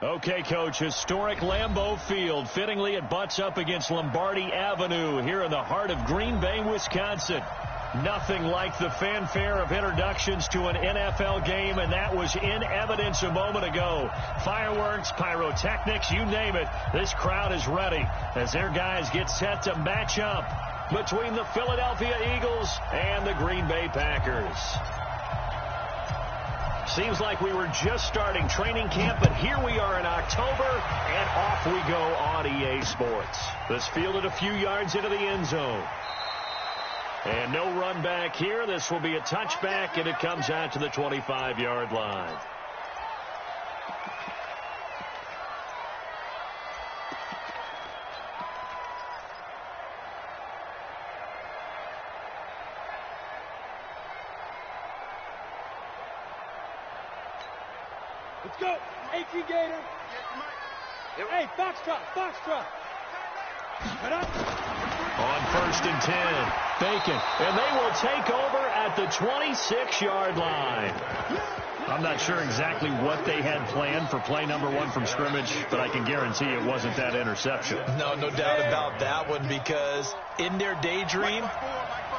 Okay, Coach, historic Lambeau Field. Fittingly, it butts up against Lombardi Avenue here in the heart of Green Bay, Wisconsin. Nothing like the fanfare of introductions to an NFL game, and that was in evidence a moment ago. Fireworks, pyrotechnics, you name it. This crowd is ready as their guys get set to match up between the Philadelphia Eagles and the Green Bay Packers. Seems like we were just starting training camp, but here we are in October, and off we go on EA Sports. This fielded a few yards into the end zone. And no run back here. This will be a touchback, and it comes out to the 25-yard line. Let's go. 18 Gator. Hey, Foxtrot. Head up. On 1st and 10, Bacon, and they will take over at the 26-yard line. I'm not sure exactly what they had planned for play number 1 from scrimmage, but I can guarantee it wasn't that interception. No doubt about that one, because in their daydream,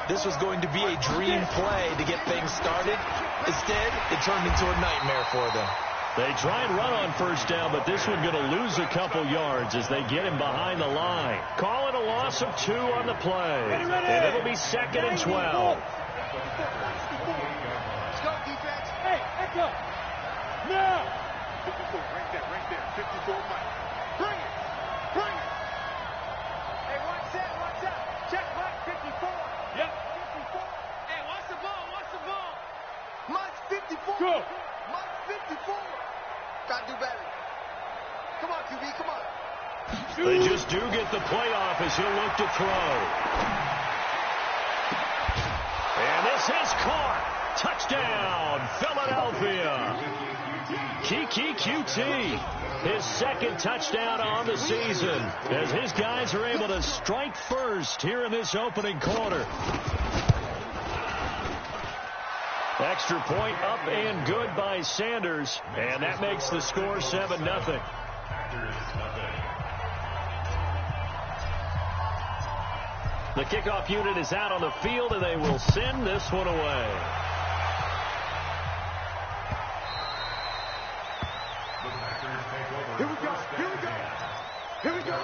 this was going to be a dream play to get things started. Instead, it turned into a nightmare for them. They try and run on 1st down, but this one going to lose a couple yards as they get him behind the line. Call it a loss of 2 on the play. And it'll be 2nd and 12. Let's go, defense. Hey, echo. Now. 54, right there. 54, Mike. Bring it. Hey, watch that. Check Mike, 54. Yep. 54. Hey, watch the ball. Mike's 54. Go. Mike's 54. Gotta do better. Come on, QB, come on. They just do get the play off as he'll look to throw. And this is caught. Touchdown, Philadelphia. Kiki QT, his 2nd touchdown on the season as his guys are able to strike first here in this opening quarter. Extra point up and good by Sanders, and that makes the score 7-0. The kickoff unit is out on the field, and they will send this one away. Here we go.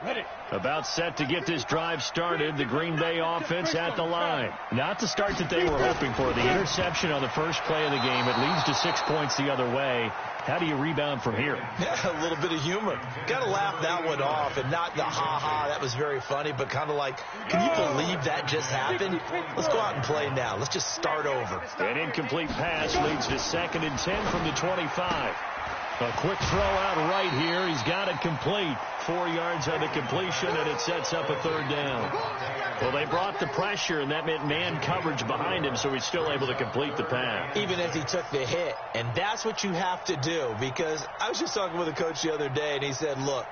Ready. About set to get this drive started. The Green Bay offense at the line. Not the start that they were hoping for. The interception on the first play of the game. It leads to 6 points the other way. How do you rebound from here? Yeah, a little bit of humor. Got to laugh that one off, and not the ha-ha, that was very funny, but kind of like, can you believe that just happened? Let's go out and play now. Let's just start over. An incomplete pass leads to 2nd and 10 from the 25. A quick throw out right here. He's got it complete. 4 yards on the completion, and it sets up a 3rd down. Well, they brought the pressure, and that meant man coverage behind him, so he's still able to complete the pass. Even as he took the hit, and that's what you have to do, because I was just talking with a coach the other day, and he said, look,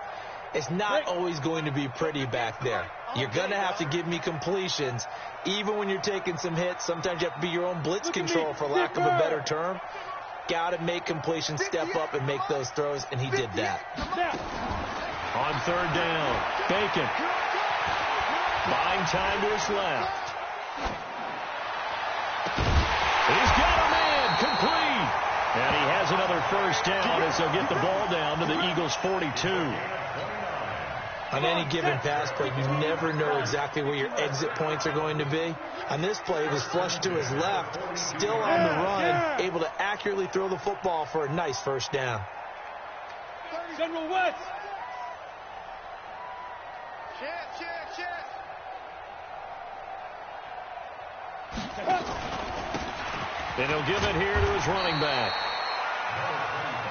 it's not always going to be pretty back there. You're going to have to give me completions, even when you're taking some hits. Sometimes you have to be your own blitz control, for lack of a better term. Got to make completions, step up, and make those throws, and he did that. On 3rd down, Bacon. Buying time to his left. He's got a man complete. And he has another 1st down as they'll get the ball down to the Eagles' 42. On any given pass play, you never know exactly where your exit points are going to be. On this play, it was flushed to his left, still on the run, able to accurately throw the football for a nice 1st down. General West. And he'll give it here to his running back.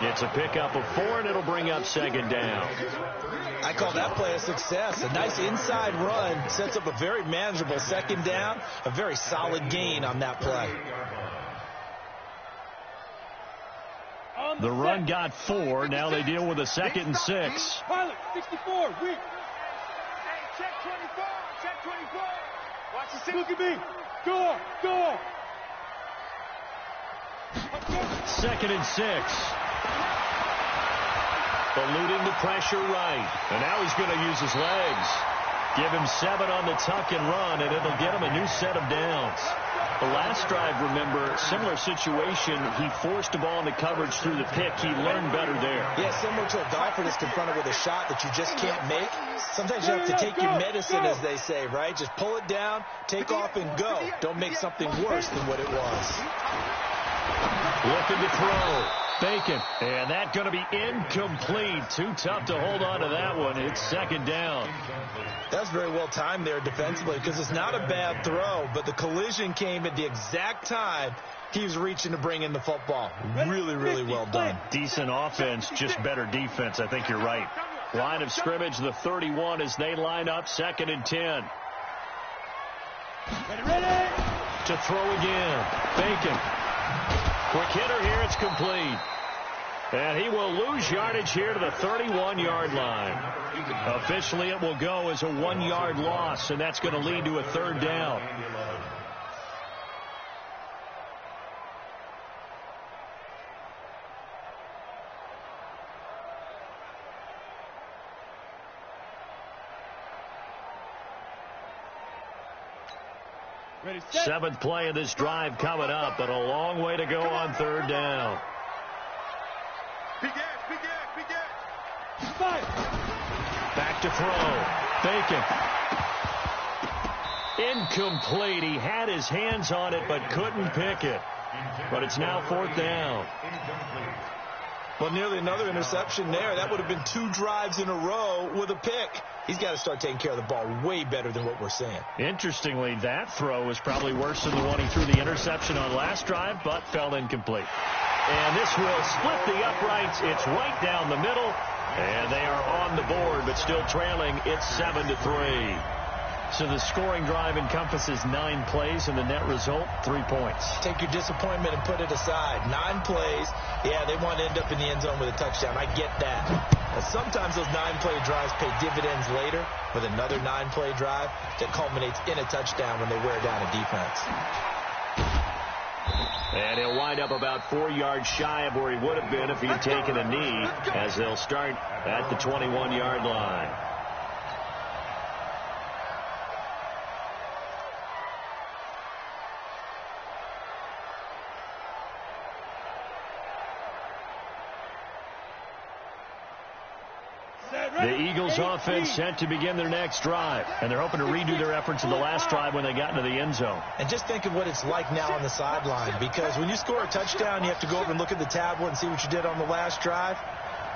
It's a pickup of 4, and it'll bring up 2nd down. I call that play a success. A nice inside run sets up a very manageable 2nd down, a very solid gain on that play. The run got 4. Now they deal with a 2nd and 6. Pilot, 64, weak. Hey, check 24. Watch the look at me. Go. 2nd and 6. Eluding the pressure right. And now he's going to use his legs. Give him 7 on the tuck and run, and it'll get him a new set of downs. The last drive, remember, similar situation. He forced the ball into coverage through the pick. He learned better there. Yeah, similar to a golfer that's confronted with a shot that you just can't make. Sometimes you have to take your medicine, as they say, right? Just pull it down, take off, and go. Don't make something worse than what it was. Looking to throw. Bacon. And that's going to be incomplete. Too tough to hold on to that one. It's 2nd down. That's very well timed there defensively because it's not a bad throw, but the collision came at the exact time he was reaching to bring in the football. Really, really well done. Decent offense, just better defense. I think you're right. Line of scrimmage, the 31 as they line up. 2nd and 10. Ready. To throw again. Bacon. Quick hitter here. It's complete. And he will lose yardage here to the 31-yard line. Officially, it will go as a 1-yard loss, and that's going to lead to a 3rd down. Ready, set. 7th play of this drive coming up, but a long way to go on 3rd down. Big ass. Back to throw. Bacon. Incomplete. He had his hands on it but couldn't pick it. But it's now 4th down. Well, nearly another interception there. That would have been 2 drives in a row with a pick. He's got to start taking care of the ball way better than what we're seeing. Interestingly, that throw was probably worse than the one he threw the interception on last drive, but fell incomplete. And this will split the uprights. It's right down the middle. And they are on the board, but still trailing. It's 7-3. So the scoring drive encompasses 9 plays, and the net result, 3 points. Take your disappointment and put it aside. 9 plays. Yeah, they want to end up in the end zone with a touchdown. I get that. But sometimes those 9-play drives pay dividends later with another 9-play drive that culminates in a touchdown when they wear down a defense. And he'll wind up about 4 yards shy of where he would have been if he had taken a knee, as they'll start at the 21-yard line. The Eagles offense set to begin their next drive, and they're hoping to redo their efforts in the last drive when they got into the end zone. And just think of what it's like now on the sideline, because when you score a touchdown, you have to go over and look at the tablet and see what you did on the last drive.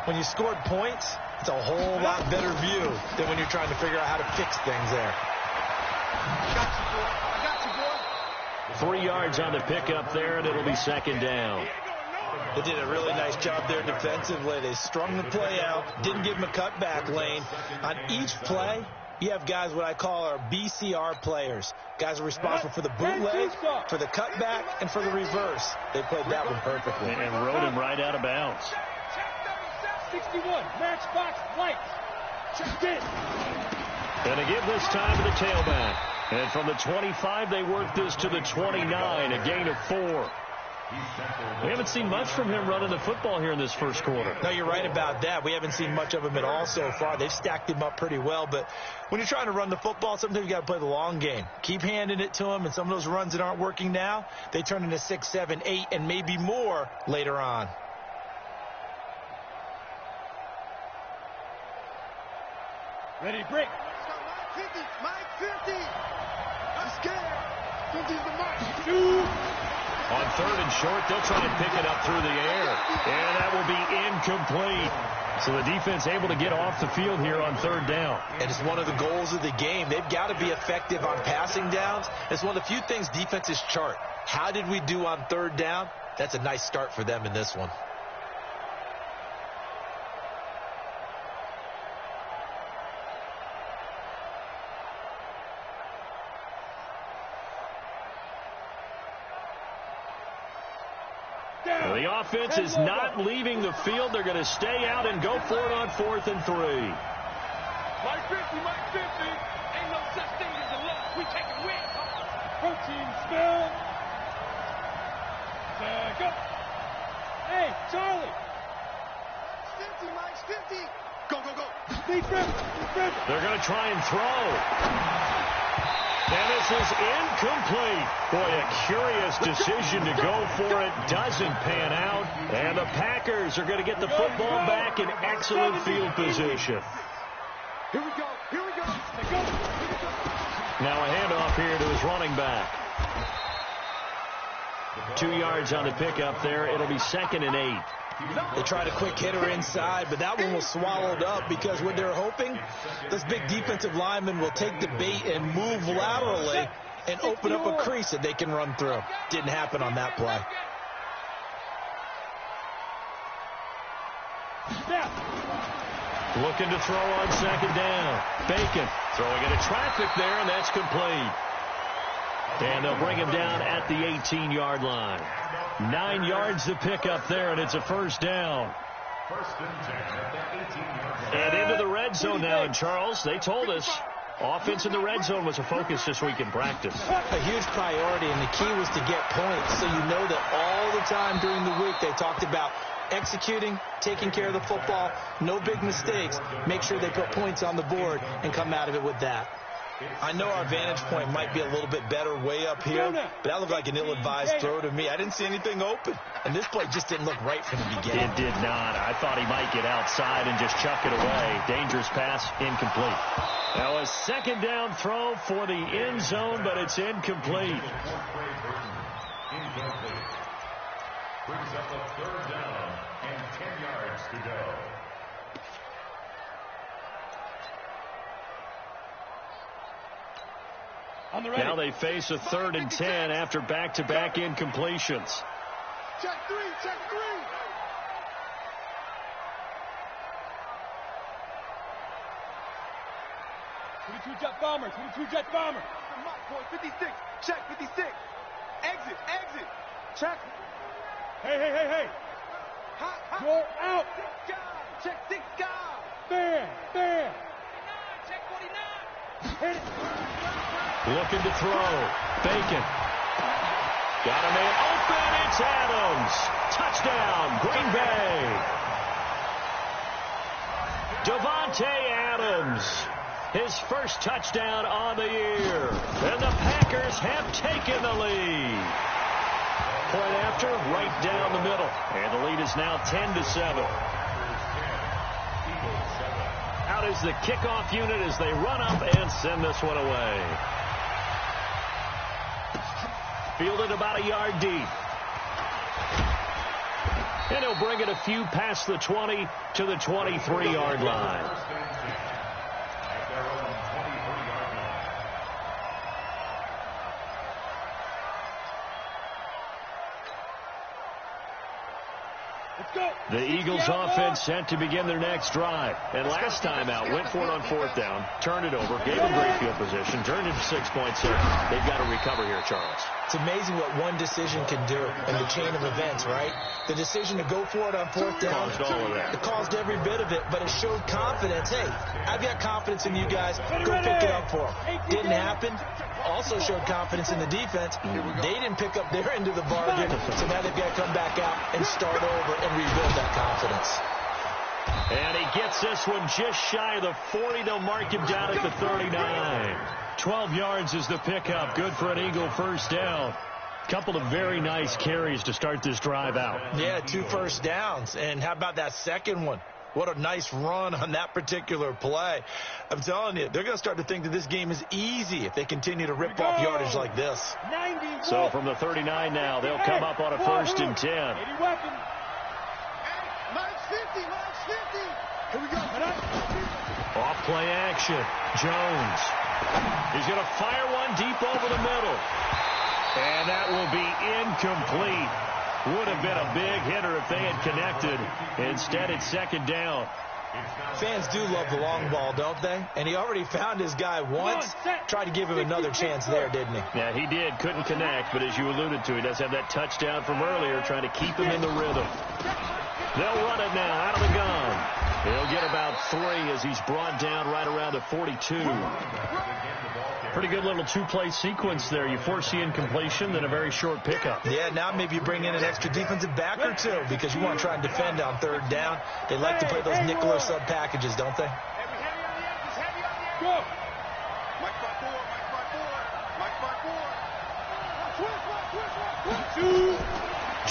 When you scored points, it's a whole lot better view than when you're trying to figure out how to fix things there. I got you, boy. 3 yards on the pickup there, and it'll be 2nd down. They did a really nice job there defensively. They strung the play out, didn't give them a cutback lane. On each play, you have guys what I call our BCR players. Guys are responsible for the bootleg, for the cutback, and for the reverse. They played that one perfectly. And rode him right out of bounds. 61, matchbox white. Check it. And to give this time to the tailback. And from the 25, they work this to the 29, a gain of 4. We haven't seen much from him running the football here in this first quarter. No, you're right about that. We haven't seen much of him at all so far. They've stacked him up pretty well. But when you're trying to run the football, sometimes you got to play the long game. Keep handing it to him, and some of those runs that aren't working now, they turn into 6, 7, 8, and maybe more later on. Ready, break. Mike 50. I'm scared. 50's the mark. 2. On 3rd and short, they'll try and pick it up through the air. And that will be incomplete. So the defense able to get off the field here on 3rd down. And it's one of the goals of the game. They've got to be effective on passing downs. It's one of the few things defenses chart. How did we do on 3rd down? That's a nice start for them in this one. The offense is not leaving the field. They're going to stay out and go for it on 4th and 3. Mike 50, Mike 50. Ain't no such thing as a loss. We take a win. Protein spill. Go. Hey, Charlie. 50, Mike's 50. Go, go, go. They're going to try and throw. And this is incomplete. Boy, a curious decision to go for it. Doesn't pan out. And the Packers are going to get the football back in excellent field position. Here we go. Here we go. Now a handoff here to his running back. 2 yards on the pickup there. It'll be 2nd and 8. They tried a quick hitter inside, but that one was swallowed up because what they're hoping, those big defensive linemen will take the bait and move laterally and open up a crease that they can run through. Didn't happen on that play. Looking to throw on 2nd down. Bacon throwing into traffic there, and that's complete. And they'll bring him down at the 18-yard line. 9 yards to pick up there, and it's a 1st down. And into the red zone now, and Charles, they told us offense in the red zone was a focus this week in practice. A huge priority, and the key was to get points. So you know that all the time during the week they talked about executing, taking care of the football, no big mistakes. Make sure they put points on the board and come out of it with that. I know our vantage point might be a little bit better way up here, but that looked like an ill-advised throw to me. I didn't see anything open, and this play just didn't look right from the beginning. It did not. I thought he might get outside and just chuck it away. Dangerous pass, incomplete. Now a 2nd down throw for the end zone, but it's incomplete. Brings up a 3rd down and 10 yards to go. Now they face a 3rd and 10 after back-to-back incompletions. Check 3, check 3. 22 jet bomber, 22 jet bomber. Boy, 56, check 56. Exit, exit. Check. Hey. Go out. Check 6 guys. Bam. Check 49. Hit it. Looking to throw. Bacon. Got a man open. It's Adams. Touchdown, Green Bay. Davante Adams. His first touchdown on the year. And the Packers have taken the lead. Point after, right down the middle. And the lead is now 10-7. Out is the kickoff unit as they run up and send this one away. Fielded about a yard deep. And he'll bring it a few past the 20 to the 23-yard line. The Eagles offense set to begin their next drive. And last time out, went for it on 4th down, turned it over, gave them great field position, turned it to 6 points. They've got to recover here, Charles. It's amazing what one decision can do in the chain of events, right? The decision to go for it on 4th down. Caused all of that. It caused every bit of it, but it showed confidence. Hey, I've got confidence in you guys. Go pick it up for them. Didn't happen. Also showed confidence in the defense. They didn't pick up their end of the bargain, so now they've got to come back out and start over and rebuild that confidence. And he gets this one just shy of the 40. They'll mark him down at the 39. 12 yards is the pickup. Good for an Eagle 1st down. Couple of very nice carries to start this drive out. Yeah, 2 first downs. And how about that second one? What a nice run on that particular play. I'm telling you, they're going to start to think that this game is easy if they continue to rip off yardage like this. So from the 39 now, they'll come up on a 1st and 10. Mike's 50. Here we go. Off play action. Jones. He's going to fire one deep over the middle. And that will be incomplete. Would have been a big hitter if they had connected. Instead, it's 2nd down. Fans do love the long ball, don't they? And he already found his guy once. Tried to give him another chance there, didn't he? Yeah, he did. Couldn't connect, but as you alluded to, he does have that touchdown from earlier, trying to keep him in the rhythm. They'll run it now out of the gun. He'll get about 3 as he's brought down right around the 42. Pretty good little two-play sequence there. You force the incompletion, then a very short pickup. Yeah, now maybe you bring in an extra defensive back or two because you want to try and defend on third down. They like to play those nickel or sub packages, don't they? Go. Mike 5-4, Mike 5-4, Mike 5-4.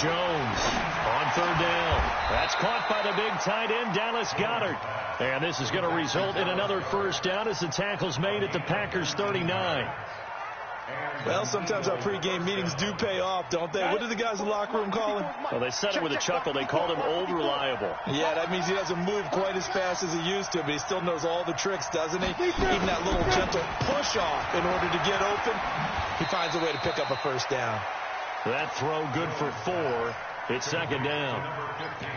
Jones on third down. That's caught by the big tight end, Dallas Goedert. And this is going to result in another first down as the tackle's made at the Packers 39. Well, sometimes our pregame meetings do pay off, don't they? What do the guys in the locker room call him? Well, they said it with a chuckle. They called him Old Reliable. Yeah, that means he doesn't move quite as fast as he used to, but he still knows all the tricks, doesn't he? Even that little gentle push-off in order to get open, he finds a way to pick up a first down. That throw good for 4. It's second down. Number 15.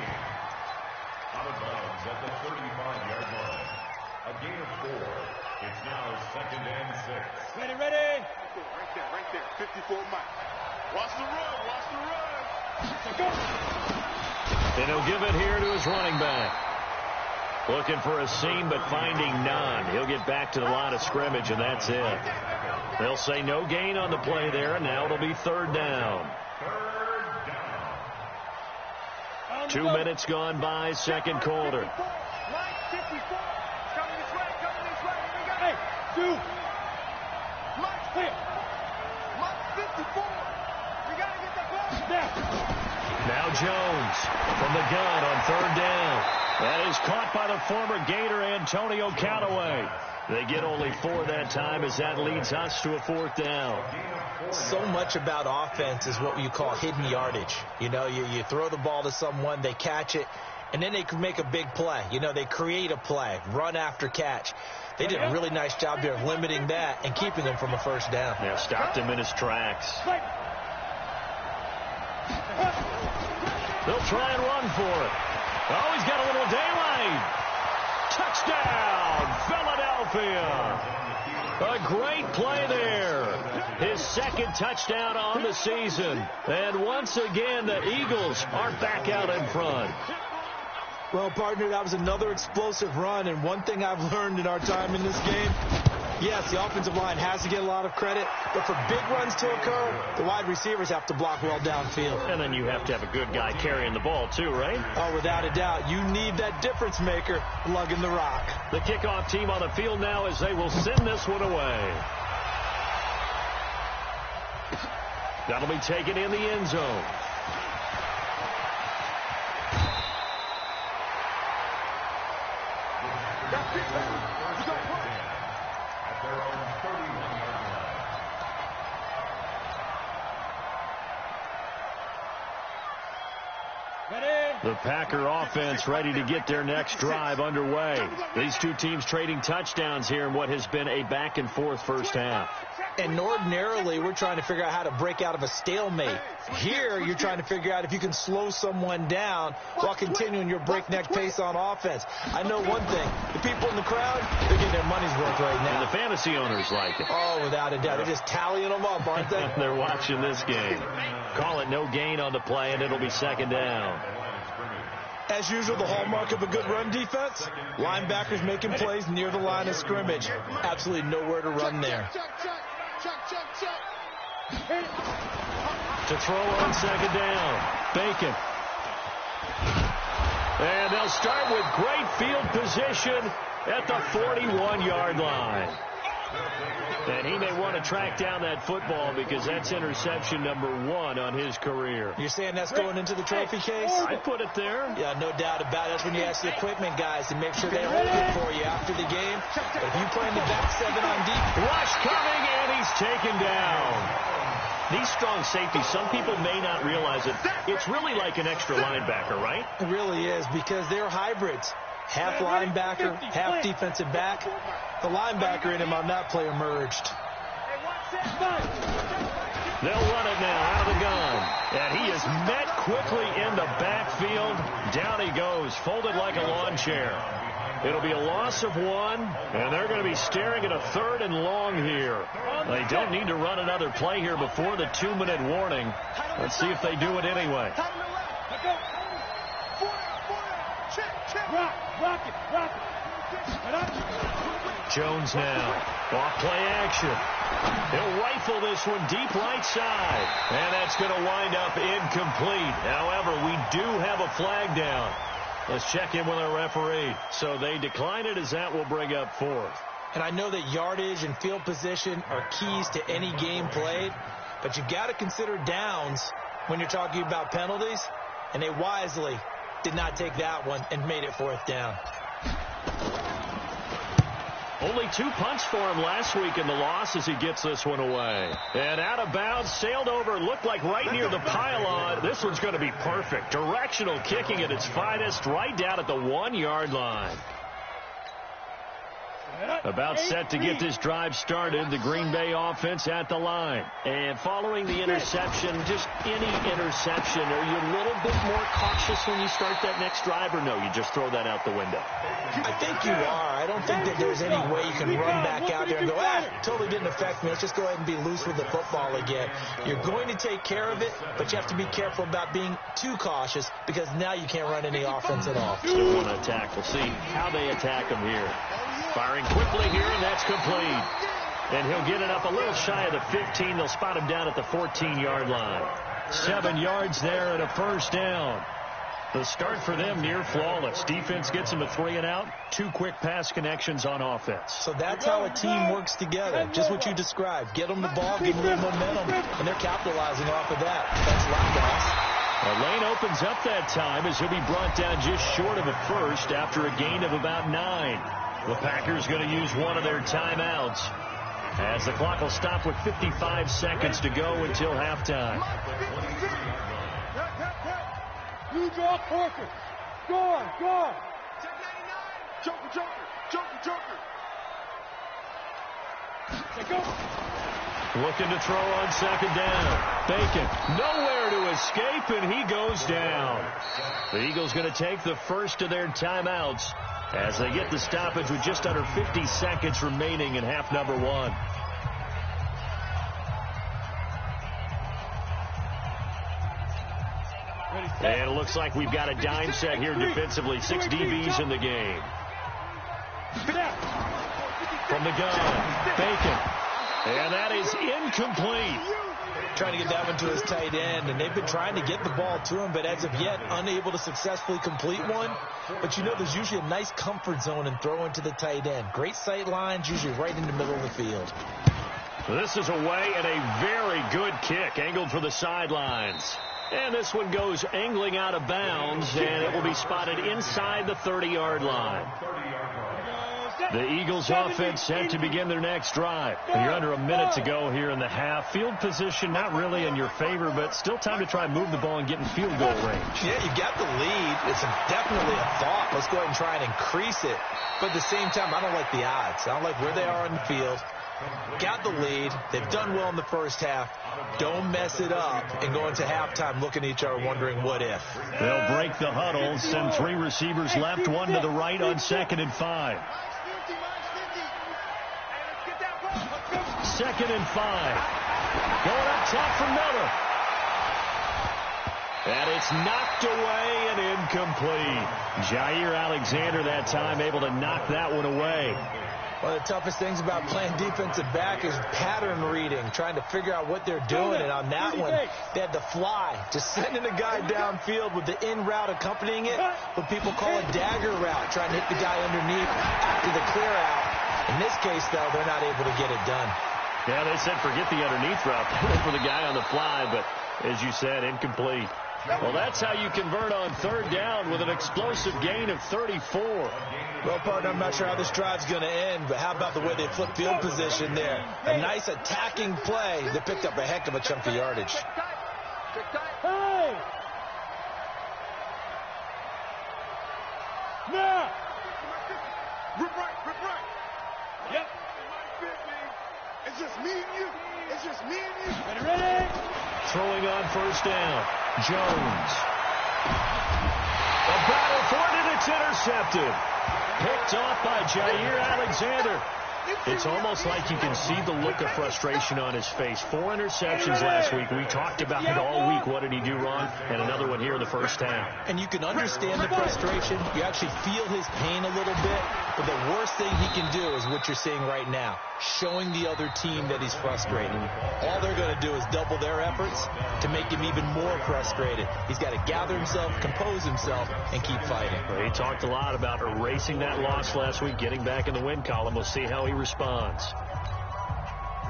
Out of bounds at the 35-yard line. A gain of 4. It's now second and 6. Ready. Right there. 54 Mike. Watch the run. Go. And he'll give it here to his running back. Looking for a seam, but finding none. He'll get back to the line of scrimmage, and that's it. They'll say no gain on the play there, and now it'll be third down. 2 minutes gone by, second quarter. Mike 54. Coming this way. Hey, dude. Mike 54. We got to get the ball. Now Jones from the gun on third down. That is caught by the former Gator Antonio Callaway. They get only 4 that time as that leads us to a fourth down. So much about offense is what you call hidden yardage. You know, you throw the ball to someone, they catch it, and then they can make a big play. You know, they create a play, run after catch. They did a really nice job there of limiting that and keeping him from a first down. Yeah, stopped him in his tracks. They'll try and run for it. Oh, he's got a little daylight. Touchdown, Philadelphia. A great play there. His second touchdown on the season. And once again, the Eagles are back out in front. Well, partner, that was another explosive run. And one thing I've learned in our time in this game, yes, the offensive line has to get a lot of credit, but for big runs to occur, the wide receivers have to block well downfield. And then you have to have a good guy carrying the ball too, right? Oh, without a doubt. You need that difference maker lugging the rock. The kickoff team on the field now as they will send this one away. That'll be taken in the end zone. The Packer offense ready to get their next drive underway. These two teams trading touchdowns here in what has been a back-and-forth first half. And ordinarily, we're trying to figure out how to break out of a stalemate. Here, you're trying to figure out if you can slow someone down while continuing your breakneck pace on offense. I know one thing. The people in the crowd, they're getting their money's worth right now. And the fantasy owners like it. Oh, without a doubt. They're just tallying them up, aren't they? They're watching this game. Call it no gain on the play, and it'll be second down. As usual, the hallmark of a good run defense, linebackers making plays near the line of scrimmage. Absolutely nowhere to run there. To throw on second down, Bacon. And they'll start with great field position at the 41-yard line. And he may want to track down that football because that's interception number 1 on his career. You're saying that's going into the trophy case? I'd put it there. Yeah, no doubt about it. That's when you ask the equipment guys to make sure they hold it for you after the game. But if you play in the back 7 on deep. Rush coming, and he's taken down. These strong safeties, some people may not realize it. It's really like an extra linebacker, right? It really is because they're hybrids. Half linebacker, half defensive back. The linebacker in him on that play emerged. They'll run it now out of the gun. And he is met quickly in the backfield. Down he goes, folded like a lawn chair. It'll be a loss of 1, and they're going to be staring at a 3rd and long here. They don't need to run another play here before the 2-minute warning. Let's see if they do it anyway. Rock it. Jones now. Off play action. He'll rifle this one deep right side. And that's going to wind up incomplete. However, we do have a flag down. Let's check in with our referee. So they decline it, as that will bring up fourth. And I know that yardage and field position are keys to any game played, but you got to consider downs when you're talking about penalties, and they wisely did not take that one and made it fourth down. Only 2 punts for him last week in the loss as he gets this one away. And out of bounds, sailed over, looked like right near the pylon. This one's going to be perfect. Directional kicking at its finest, right down at the 1-yard line. About set to get this drive started, the Green Bay offense at the line. And following the interception, just any interception, are you a little bit more cautious when you start that next drive, or no, you just throw that out the window? I think you are. I don't think that there's any way you can run back out there and go, totally didn't affect me. Let's just go ahead and be loose with the football again. You're going to take care of it, but you have to be careful about being too cautious because now you can't run any offense at all. Still want to attack. We'll see how they attack him here. Firing quickly here, and that's complete. And he'll get it up a little shy of the 15. They'll spot him down at the 14-yard line. 7 yards there and a first down. The start for them near flawless. Defense gets them a 3 and out. 2 quick pass connections on offense. So that's how a team works together. Just what you described. Get them the ball, give them a little momentum, and they're capitalizing off of that. Thanks a lot, guys. A lane opens up that time as he'll be brought down just short of a first after a gain of about 9. The Packers going to use one of their timeouts as the clock will stop with 55 seconds to go until halftime. You draw Corker. Score. Check 99. Joker. Let's go. Looking to throw on second down. Bacon nowhere to escape, and he goes down. The Eagles going to take the first of their timeouts as they get the stoppage with just under 50 seconds remaining in half number 1. And it looks like we've got a dime set here defensively. 6 DBs in the game. From the gun, Bacon. And that is incomplete. Trying to get that one to his tight end, and they've been trying to get the ball to him, but as of yet, unable to successfully complete one. But you know there's usually a nice comfort zone in throwing to the tight end. Great sight lines, usually right in the middle of the field. This is away and a very good kick, angled for the sidelines. And this one goes angling out of bounds, and it will be spotted inside the 30-yard line. The Eagles offense set to begin their next drive. And you're under a minute to go here in the half. Field position not really in your favor, but still time to try and move the ball and get in field goal range. Yeah, you got the lead. It's definitely a thought. Let's go ahead and try and increase it. But at the same time, I don't like the odds. I don't like where they are on the field. Got the lead. They've done well in the first half. Don't mess it up and go into halftime looking at each other wondering what if. They'll break the huddle, send 3 receivers left, 1 to the right on 2nd and 5. 2nd and 5. Going up top for Miller. And it's knocked away and incomplete. Jair Alexander that time able to knock that one away. One of the toughest things about playing defensive back is pattern reading, trying to figure out what they're doing. And on that one, they had to fly, just sending a guy downfield with the in route accompanying it, what people call a dagger route, trying to hit the guy underneath after the clear out. In this case, though, they're not able to get it done. Yeah, they said forget the underneath route for the guy on the fly, but as you said, incomplete. Well, that's how you convert on 3rd down with an explosive gain of 34. Well, partner, I'm not sure how this drive's going to end, but how about the way they flip field position there? A nice attacking play that picked up a heck of a chunk of yardage. Hey! Now! Rip right. Yep. It's just me and you. Ready? Throwing on 1st down. Jones. A battle for it, and it's intercepted. Picked off by Jair Alexander. It's almost like you can see the look of frustration on his face. 4 interceptions last week. We talked about it all week. What did he do wrong? And another one here in the first half. And you can understand the frustration. You actually feel his pain a little bit. But the worst thing he can do is what you're seeing right now, showing the other team that he's frustrated. All they're going to do is double their efforts to make him even more frustrated. He's got to gather himself, compose himself, and keep fighting. Well, he talked a lot about erasing that loss last week, getting back in the win column. We'll see how he responds.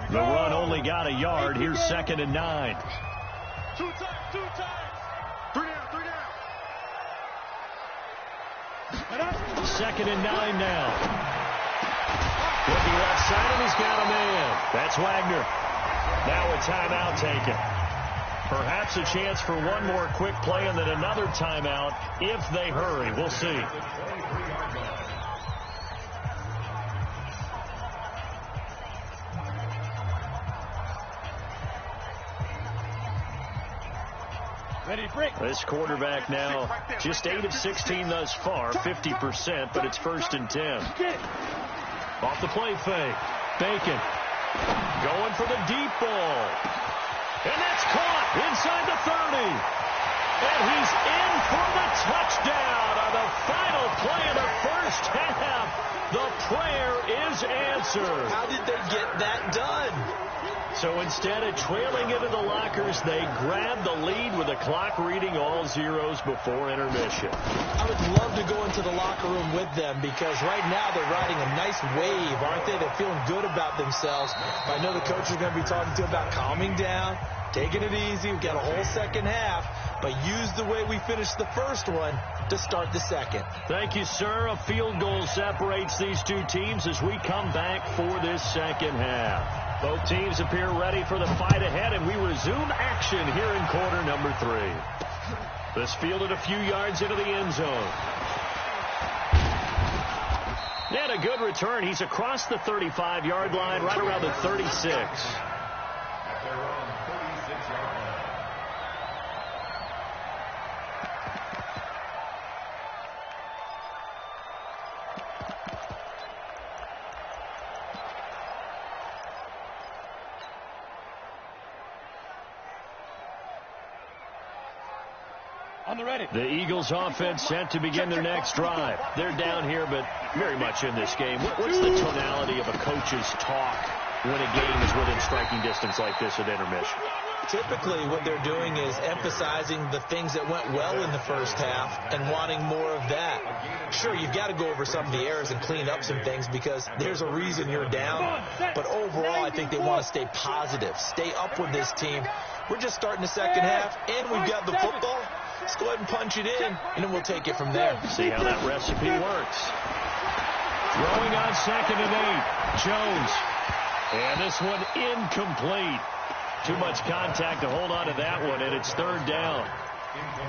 The run only got a yard. Here's 2nd and 9. 2 times. 3 down. 2nd and 9 now. Looking left side, and he's got a man. That's Wagner. Now a timeout taken. Perhaps a chance for one more quick play and then another timeout if they hurry. We'll see. This quarterback now just 8 of 16 thus far, 50%, but it's 1st and 10. Off the play fake. Bacon going for the deep ball. And that's caught inside the 30. And he's in for the touchdown on the final play of the first half. The prayer is answered. How did they get that done? So instead of trailing into the lockers, they grabbed the lead with the clock reading all zeros before intermission. I would love to go into the locker room with them because right now they're riding a nice wave, aren't they? They're feeling good about themselves. I know the coach is going to be talking to about calming down, taking it easy. We've got a whole second half, but use the way we finished the first one to start the second. Thank you, sir. A field goal separates these two teams as we come back for this second half. Both teams appear ready for the fight ahead, and we resume action here in quarter number 3. This fielded a few yards into the end zone. And a good return. He's across the 35-yard line, right around the 36. The Eagles offense set to begin their next drive. They're down here, but very much in this game. What's the tonality of a coach's talk when a game is within striking distance like this at intermission? Typically, what they're doing is emphasizing the things that went well in the first half and wanting more of that. Sure, you've got to go over some of the errors and clean up some things because there's a reason you're down. But overall, I think they want to stay positive, stay up with this team. We're just starting the second half, and we've got the football. Let's go ahead and punch it in, and then we'll take it from there. See how that recipe works. Throwing on 2nd and 8. Jones. And this one incomplete. Too much contact to hold on to that one, and it's 3rd down.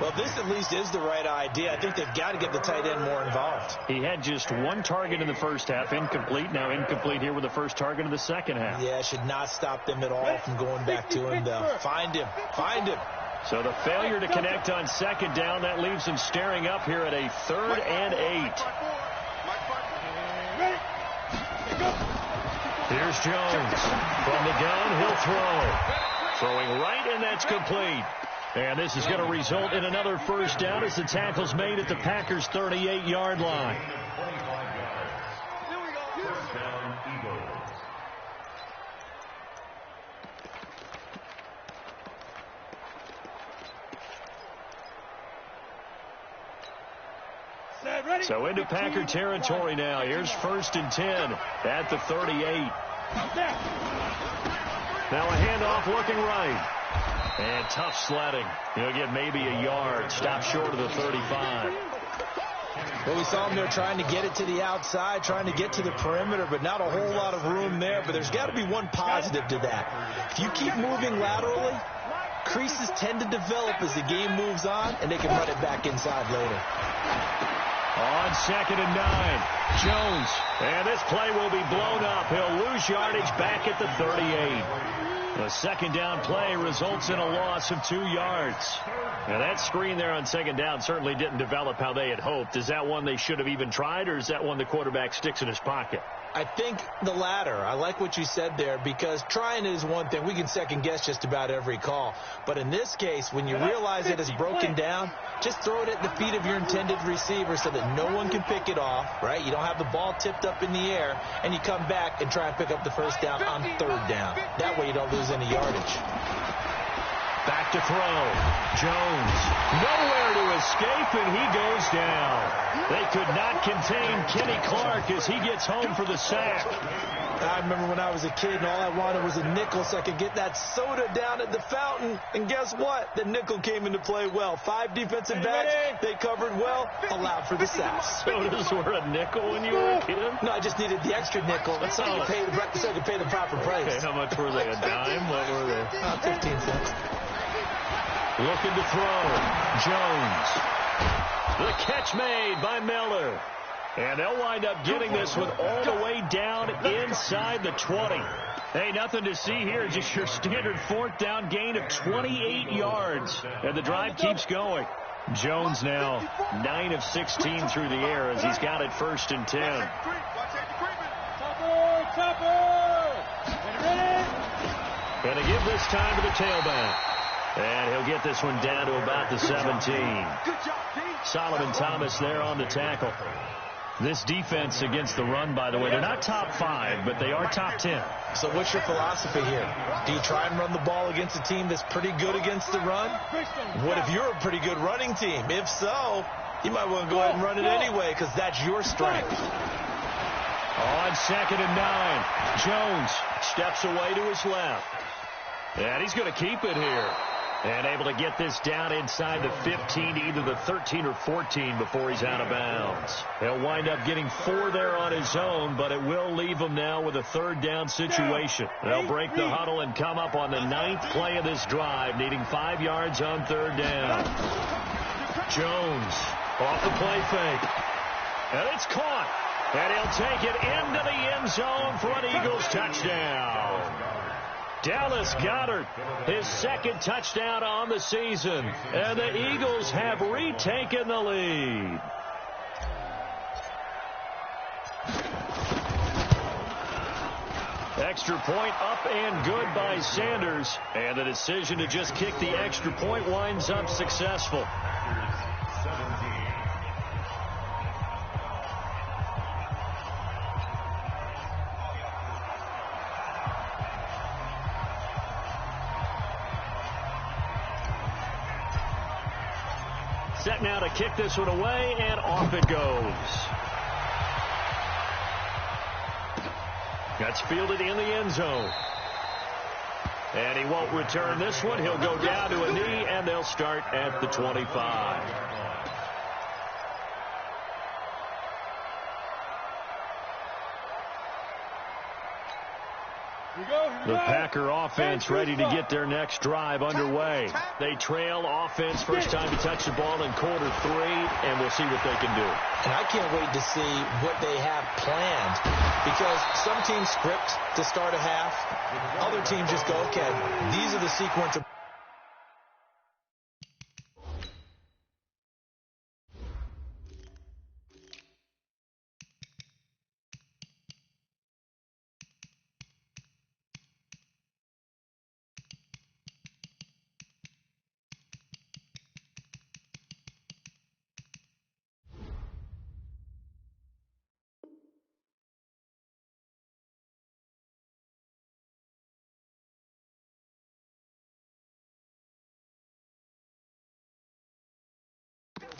Well, this at least is the right idea. I think they've got to get the tight end more involved. He had just 1 target in the first half, incomplete. Now incomplete here with the first target of the second half. Yeah, should not stop them at all from going back to him, though. Find him. Find him. So the failure to connect on 2nd down, that leaves him staring up here at a 3rd and 8. Here's Jones. From the gun, he'll throw. Throwing right, and that's complete. And this is going to result in another first down as the tackle's made at the Packers' 38-yard line. First down, Eagles. So into Packer territory now. Here's 1st and 10 at the 38. Now a handoff looking right. And tough sledding. He'll get maybe a yard. Stop short of the 35. Well, we saw him there trying to get it to the outside, trying to get to the perimeter, but not a whole lot of room there. But there's got to be one positive to that. If you keep moving laterally, creases tend to develop as the game moves on, and they can run it back inside later. On 2nd and 9, Jones. And this play will be blown up. He'll lose yardage back at the 38. The 2nd down play results in a loss of 2 yards. Now that screen there on 2nd down certainly didn't develop how they had hoped. Is that one they should have even tried, or is that one the quarterback sticks in his pocket? I think the latter. I like what you said there, because trying is one thing. We can second guess just about every call. But in this case, when you realize it is broken down, just throw it at the feet of your intended receiver so that no one can pick it off, right? You don't have the ball tipped up in the air, and you come back and try and pick up the first down on third down. That way you don't lose any yardage. Back to throw. Jones. Nowhere to escape, and he goes down. They could not contain Kenny Clark as he gets home for the sack. I remember when I was a kid and all I wanted was a nickel so I could get that soda down at the fountain. And guess what? The nickel came into play well. 5 defensive backs. They covered well. Allowed for the sacks. Sodas were a nickel when you were a kid? No, I just needed the extra nickel so I could pay the proper price. Okay, how much were they? A dime? What were they? 15 cents. Looking to throw. Jones. The catch made by Miller. And they'll wind up getting this one all the way down inside the 20. Hey, nothing to see here. Just your standard fourth down gain of 28 yards. And the drive keeps going. Jones now 9 of 16 through the air as he's got it 1st and 10. And they give this time to the tailback. And he'll get this one down to about the 17. Solomon Thomas there on the tackle. This defense against the run, by the way, they're not top 5, but they are top 10. So what's your philosophy here? Do you try and run the ball against a team that's pretty good against the run? What if you're a pretty good running team? If so, you might want to go ahead and run it anyway because that's your strength. On 2nd and 9, Jones steps away to his left. And he's going to keep it here. And able to get this down inside the 15, either the 13 or 14 before he's out of bounds. He'll wind up getting 4 there on his own, but it will leave him now with a 3rd down situation. They'll break the huddle and come up on the 9th play of this drive, needing 5 yards on 3rd down. Jones off the play fake. And it's caught. And he'll take it into the end zone for an Eagles touchdown. Dallas Goedert, his 2nd touchdown on the season. And the Eagles have retaken the lead. Extra point up and good by Sanders. And the decision to just kick the extra point winds up successful. Set now to kick this one away, and off it goes. That's fielded in the end zone. And he won't return this one. He'll go down to a knee, and they'll start at the 25. The Packer offense ready to get their next drive underway. They trail offense first time to touch the ball in quarter 3, and we'll see what they can do. And I can't wait to see what they have planned, because some teams script to start a half. Other teams just go, okay, these are the sequence of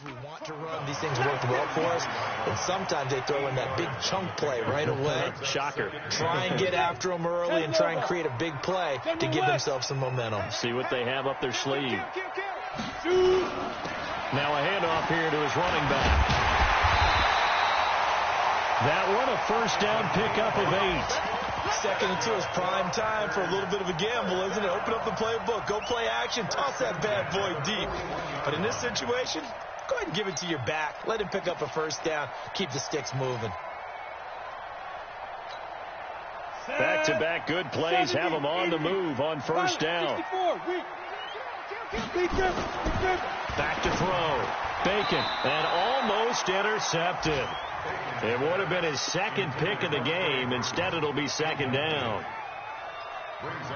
we want to run. These things work well for us, and sometimes they throw in that big chunk play right away. Shocker. Try and get after them early and try and create a big play to give themselves some momentum. See what they have up their sleeve. Now a handoff here to his running back. That one a first down pickup of 8. 2nd and 2 is prime time for a little bit of a gamble, isn't it? Open up the playbook. Go play action. Toss that bad boy deep. But in this situation, go ahead and give it to your back. Let him pick up a first down. Keep the sticks moving. Back-to-back good plays have them on the move on first down. Back to throw. Bacon, and almost intercepted. It would have been his second pick of the game. Instead, it'll be second down.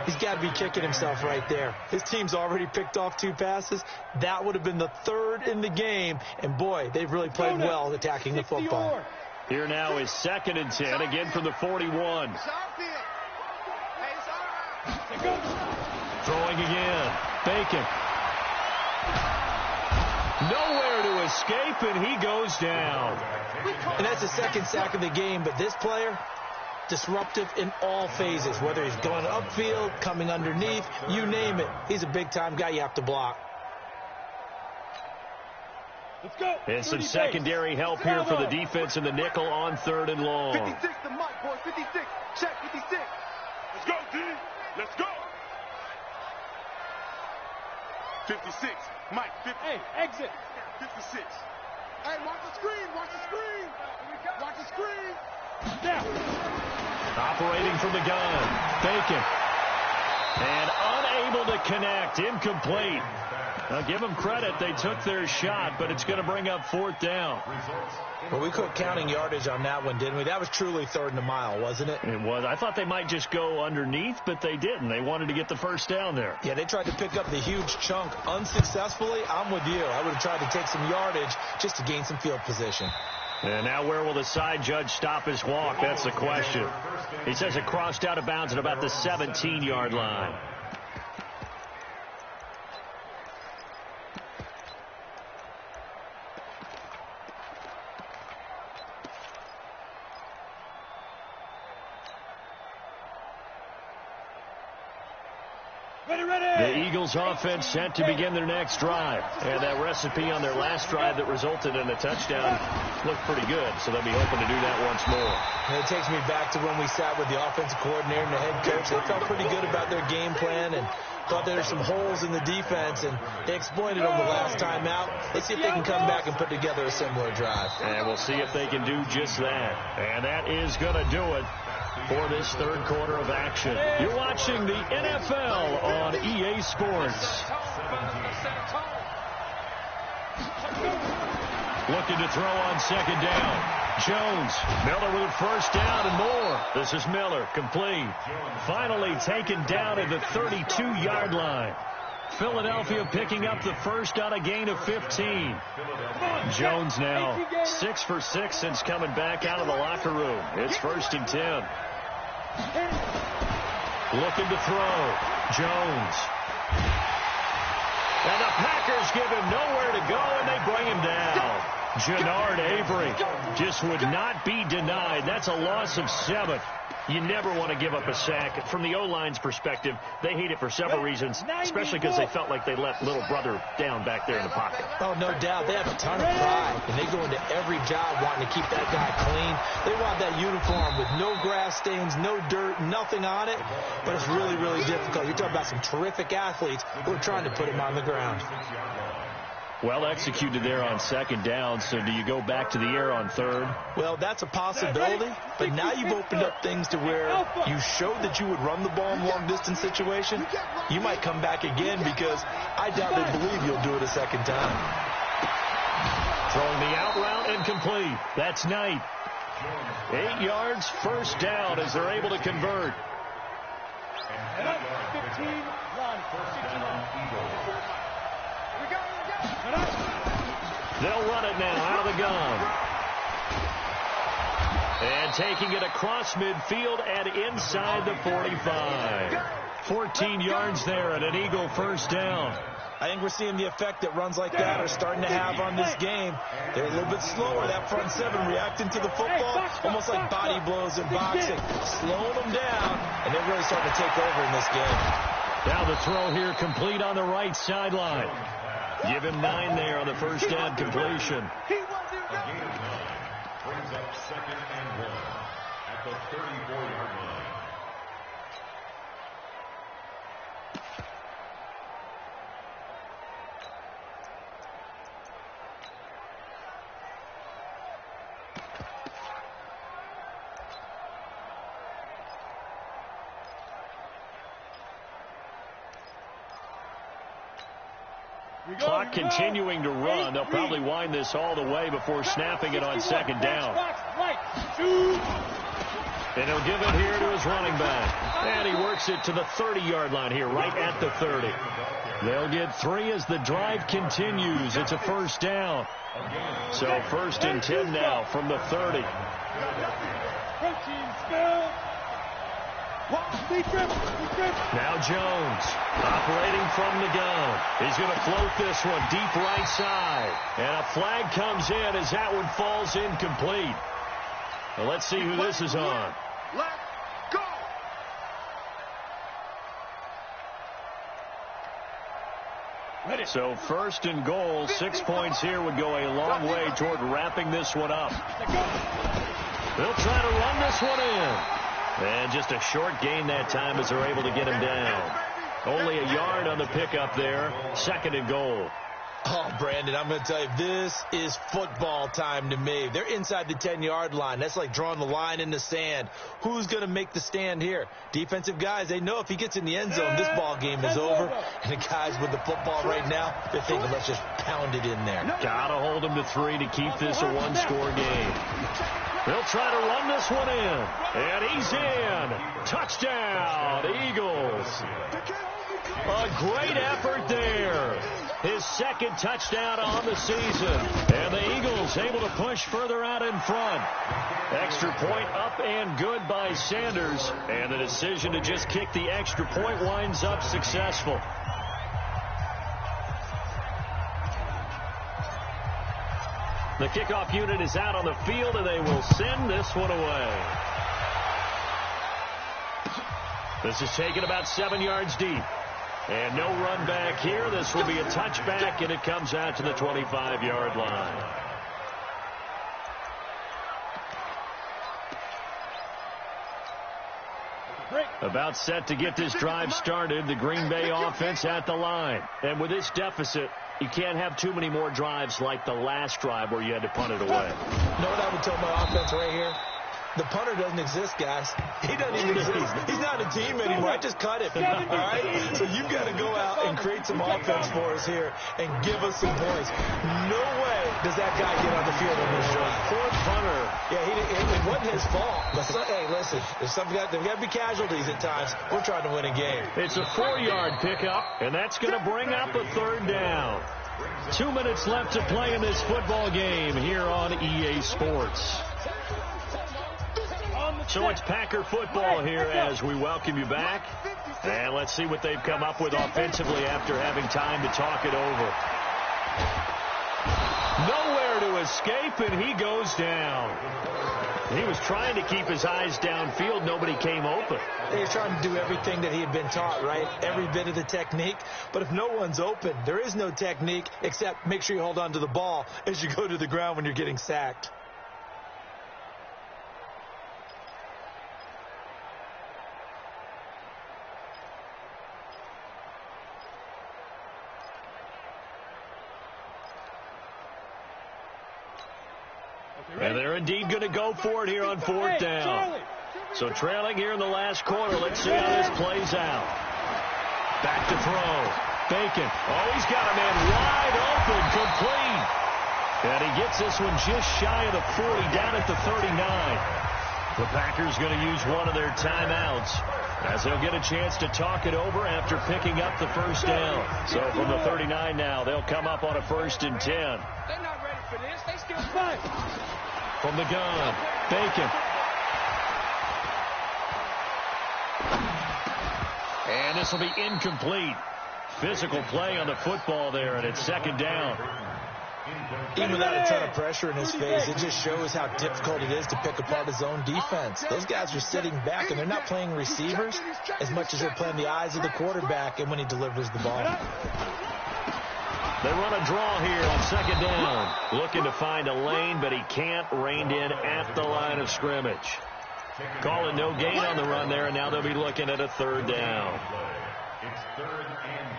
He's got to be kicking himself right there. His team's already picked off 2 passes. That would have been the 3rd in the game. And, boy, they've really played well attacking the football. Here now is 2nd and 10, again from the 41. Throwing again. Bacon. Nowhere to escape, and he goes down. And that's the 2nd sack of the game, but this player, disruptive in all phases, whether he's going upfield, coming underneath, you name it. He's a big-time guy you have to block. Let's go. And some secondary help here for the defense in the nickel on 3rd and long. 56 to Mike, boys. 56. Check 56. Let's go, D. Let's go. 56. Mike, 50. Hey, exit. 56. Hey, watch the screen. Watch the screen. Watch the screen. Now. Operating from the gun. Bacon. And unable to connect. Incomplete. Now, give them credit. They took their shot, but it's going to bring up 4th down. Well, we quit counting yardage on that one, didn't we? That was truly 3rd and a mile, wasn't it? It was. I thought they might just go underneath, but they didn't. They wanted to get the first down there. Yeah, they tried to pick up the huge chunk unsuccessfully. I'm with you. I would have tried to take some yardage just to gain some field position. And now where will the side judge stop his walk? That's the question. He says it crossed out of bounds at about the 17-yard line. The Eagles offense set to begin their next drive. And that recipe on their last drive that resulted in a touchdown looked pretty good. So they'll be hoping to do that once more. And it takes me back to when we sat with the offensive coordinator and the head coach. They felt pretty good about their game plan and thought there were some holes in the defense, and they exploited them the last time out. Let's see if they can come back and put together a similar drive. And we'll see if they can do just that. And that is going to do it for this 3rd quarter of action. You're watching the NFL on EA Sports. Looking to throw on 2nd down. Jones, Miller with a first down and more. This is Miller, complete. Finally taken down at the 32-yard line. Philadelphia picking up the first on a gain of 15. Jones now 6 for 6 since coming back out of the locker room. It's 1st and 10. Looking to throw. Jones. And the Packers give him nowhere to go, and they bring him down. Jannard Avery just would not be denied. That's a loss of 7. You never want to give up a sack. From the O-line's perspective, they hate it for several reasons, especially because they felt like they let little brother down back there in the pocket. Oh, no doubt. They have a ton of pride, and they go into every job wanting to keep that guy clean. They want that uniform with no grass stains, no dirt, nothing on it, but it's really, really difficult. You're talking about some terrific athletes who are trying to put him on the ground. Well executed there on 2nd down, so do you go back to the air on 3rd? Well, that's a possibility, but now you've opened up things to where you showed that you would run the ball in long-distance situation. You might come back again because I doubt they believe you'll do it a 2nd time. Throwing the out route incomplete. That's Knight. 8 yards, first down as they're able to convert. 15, run. They'll run it now out of the gun. And taking it across midfield and inside the 45. 14 yards there and an Eagle first down. I think we're seeing the effect that runs like that are starting to have on this game. They're a little bit slower, that front 7, reacting to the football, almost like body blows in boxing, slowing them down, and they're really starting to take over in this game. Now the throw here complete on the right sideline. Give him 9 there on the first down completion. A gain of 9 brings up 2nd and 1 at the 34-yard line. Clock continuing to run. They'll probably wind this all the way before snapping it on second down. And he'll give it here to his running back. And he works it to the 30-yard line here, right at the 30. They'll get 3 as the drive continues. It's a first down. So 1st and 10 now from the 30. Now Jones operating from the gun. He's going to float this one deep right side. And a flag comes in as that one falls incomplete. Well, let's see who this is on. Let's go. So 1st and goal, 6 points here would go a long way toward wrapping this one up. They'll try to run this one in. And just a short gain that time as they're able to get him down. Only a yard on the pickup there. 2nd and goal. Oh, Brandon, I'm going to tell you, this is football time to me. They're inside the 10-yard line. That's like drawing the line in the sand. Who's going to make the stand here? Defensive guys, they know if he gets in the end zone, this ball game is over. And the guys with the football right now, they're thinking, let's just pound it in there. Got to hold him to 3 to keep this a one-score game. They'll try to run this one in. And he's in. Touchdown, Eagles. A great effort there. His 2nd touchdown on the season. And the Eagles able to push further out in front. Extra point up and good by Sanders. And the decision to just kick the extra point winds up successful. The kickoff unit is out on the field, and they will send this one away. This is taken about 7 yards deep. And no run back here. This will be a touchback, and it comes out to the 25-yard line. About set to get this drive started. The Green Bay offense at the line. And with this deficit, you can't have too many more drives like the last drive where you had to punt it away. You know what I would tell my offense right here? The punter doesn't exist, guys. He doesn't even exist. He's not a team anymore. I just cut him. All right? So you've got to go out and create some offense for us here and give us some points. No way does that guy get on the field on this drive. Poor punter. Yeah, it wasn't his fault. But hey, listen, there's got to be casualties at times. We're trying to win a game. It's a 4-yard pickup, and that's going to bring up a 3rd down. 2 minutes left to play in this football game here on EA Sports. So it's Packer football here as we welcome you back. And let's see what they've come up with offensively after having time to talk it over. Nowhere to escape, and he goes down. He was trying to keep his eyes downfield. Nobody came open. He was trying to do everything that he had been taught, right? Every bit of the technique. But if no one's open, there is no technique except make sure you hold on to the ball as you go to the ground when you're getting sacked. And they're indeed going to go for it here on 4th down. So trailing here in the last quarter. Let's see how this plays out. Back to throw. Bacon. Oh, he's got a man wide open, complete. And he gets this one just shy of the 40, down at the 39. The Packers going to use one of their timeouts as they'll get a chance to talk it over after picking up the 1st down. So from the 39 now, they'll come up on a 1st and 10. They're not ready for this. They still fight. From the gun, Bacon. And this will be incomplete. Physical play on the football there, and it's 2nd down. Even without a ton of pressure in his face, it just shows how difficult it is to pick apart his own defense. Those guys are sitting back, and they're not playing receivers as much as they're playing the eyes of the quarterback and when he delivers the ball. They run a draw here on 2nd down. Looking to find a lane, but he can't. Reined in at the line of scrimmage. Calling no gain on the run there, and now they'll be looking at a 3rd down. It's 3rd and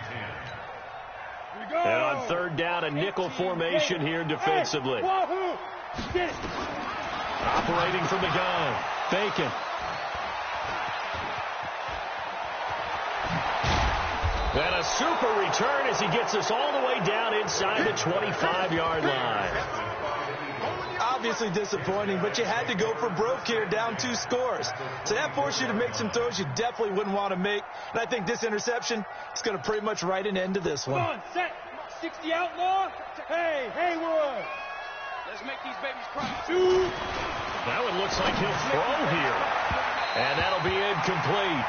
10. And on 3rd down, a nickel formation here defensively. Operating from the gun, Bacon. And a super return as he gets us all the way down inside the 25-yard line. Obviously disappointing, but you had to go for broke here, down 2 scores. So that forced you to make some throws you definitely wouldn't want to make. And I think this interception is going to pretty much write an end to this one. Come on, set. 60 outlaw. Hey, Haywood. Let's make these babies cry. 2. That one looks like he'll throw here. And that'll be incomplete.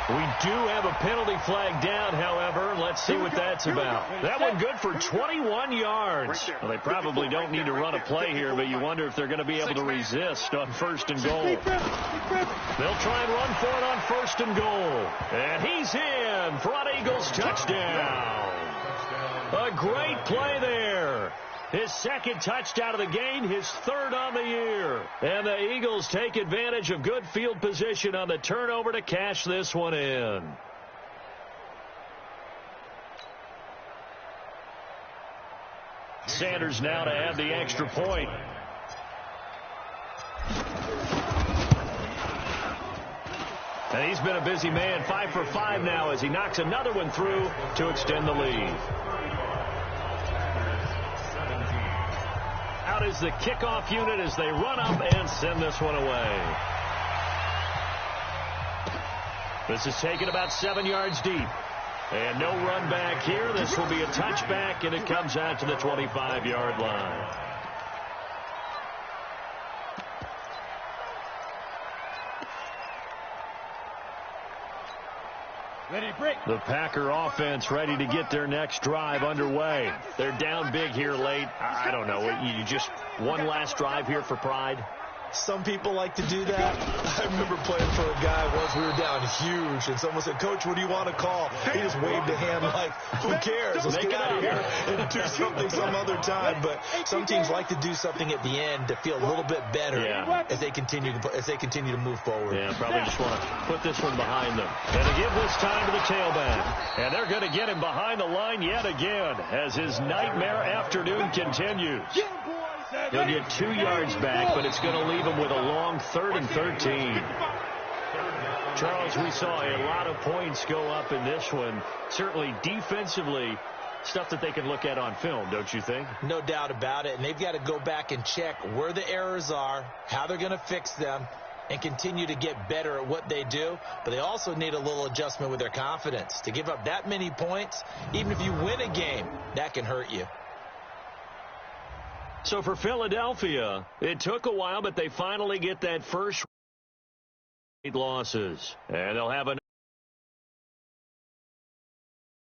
We do have a penalty flag down, however. Let's see what that's about. That one good for 21 yards. Well, they probably don't need to run a play here, but you wonder if they're going to be able to resist on 1st and goal. They'll try and run for it on 1st and goal. And he's in for an Eagles touchdown. A great play there. His 2nd touchdown of the game, his 3rd on the year. And the Eagles take advantage of good field position on the turnover to cash this one in. Sanders now to add the extra point. And he's been a busy man, 5 for 5 now as he knocks another one through to extend the lead. Out is the kickoff unit as they run up and send this one away. This is taken about 7 yards deep. And no run back here. This will be a touchback, and it comes out to the 25-yard line. The Packer offense ready to get their next drive underway. They're down big here late. I don't know. You just one last drive here for pride? Some people like to do that. I remember playing for a guy once. We were down huge, and someone said, "Coach, what do you want to call?" He just waved a hand like, "Who cares? Let's get out of here and do something some other time." But some teams like to do something at the end to feel a little bit better as they continue to move forward. Yeah, probably just want to put this one behind them. And to give this time to the tailback. And they're going to get him behind the line yet again as his nightmare afternoon continues. He'll get 2 yards back, but it's going to leave him with a long 3rd and 13. Charles, we saw a lot of points go up in this one. Certainly defensively, stuff that they can look at on film, don't you think? No doubt about it. And they've got to go back and check where the errors are, how they're going to fix them, and continue to get better at what they do. But they also need a little adjustment with their confidence. To give up that many points, even if you win a game, that can hurt you. So for Philadelphia, it took a while, but they finally get that first 8 losses. And they'll have a